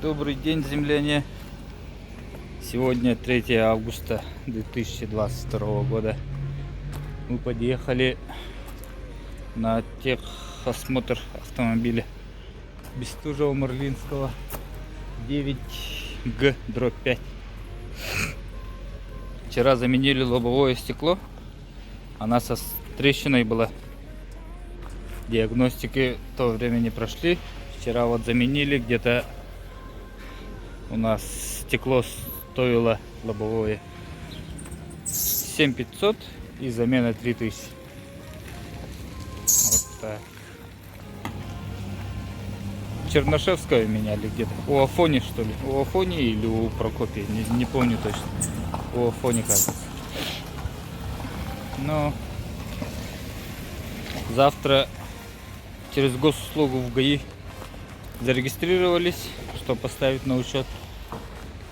Добрый день, земляне! Сегодня 3 августа 2022 года. Мы подъехали на техосмотр автомобиля Бестужева-Марлинского 9Г/5. Вчера заменили лобовое стекло. Она со трещиной была. Диагностики в то время не прошли. Вчера вот заменили, где-то у нас стекло стоило лобовое 7500 и замена 3000. Вот так. Чернышевского меняли где-то. У Афони, что ли? У Афони или у Прокопия? Не помню точно. У Афони, кажется. Но завтра через госуслугу в ГАИ зарегистрировались, чтобы поставить на учет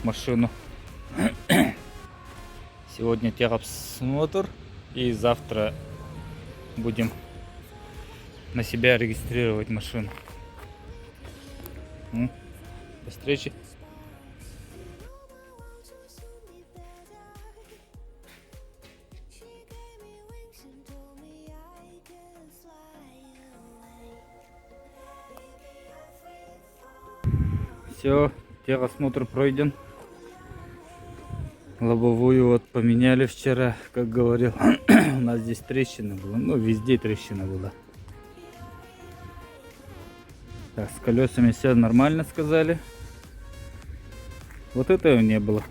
машину. Сегодня техосмотр, и завтра будем на себя регистрировать машину. До встречи. Все, техосмотр пройден. Лобовую вот поменяли вчера, как говорил. У нас здесь трещина была, ну везде трещина была. Так, с колесами все нормально, сказали. Вот этого не было.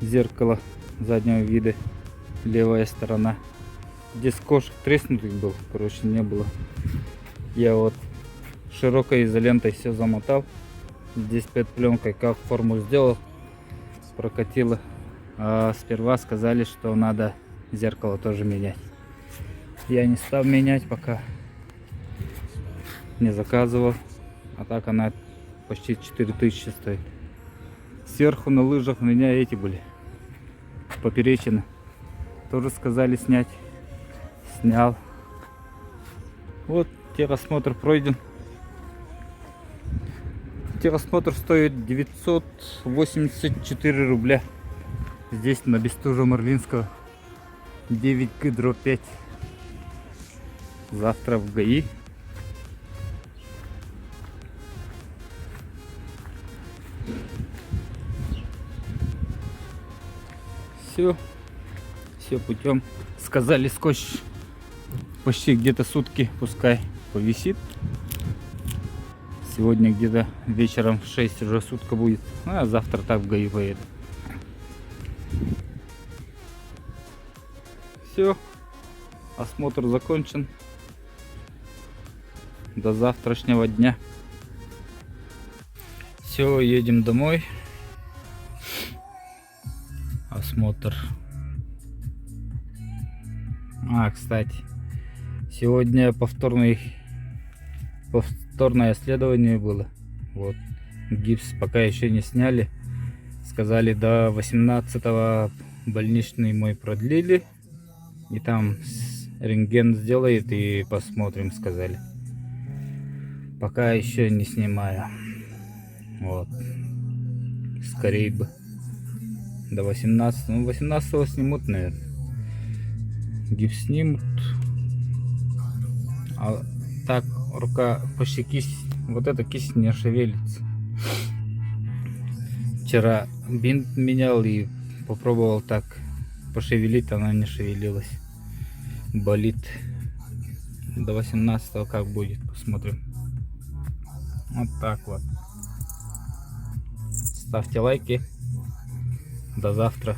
Зеркало заднего вида, левая сторона. Здесь кожух треснутый был, короче, не было. Я вот широкой изолентой все замотал. Здесь пленкой как форму сделал, прокатило. А сперва сказали, что надо зеркало тоже менять. Я не стал менять, пока не заказывал. А так она почти 4000 стоит. Сверху на лыжах у меня эти были поперечины. Тоже сказали снять. Снял. Вот техосмотр пройден. Техосмотр стоит 984 рубля. Здесь на Бестужева-Марлинского 9Г/5. Завтра в ГАИ. Все путем. Сказали, скотч почти где-то сутки пускай повисит. Сегодня где-то вечером в 6 уже сутка будет. А завтра так в ГАИ поеду. Все. Осмотр закончен. До завтрашнего дня. Все, едем домой. Осмотр. Кстати, сегодня повторное исследование было. Вот. Гипс пока еще не сняли. Сказали, до 18-го больничный мой продлили. И там рентген сделает и посмотрим, сказали. Пока еще не снимаю. Вот. Скорее бы. До 18. Ну, 18-го снимут, наверное. Гипс снимут. А так, рука, почти кисть. Вот эта кисть не шевелится. Вчера бинт менял и попробовал так пошевелить, она не шевелилась. Болит. До 18-го как будет, посмотрим. Вот так вот. Ставьте лайки. До завтра.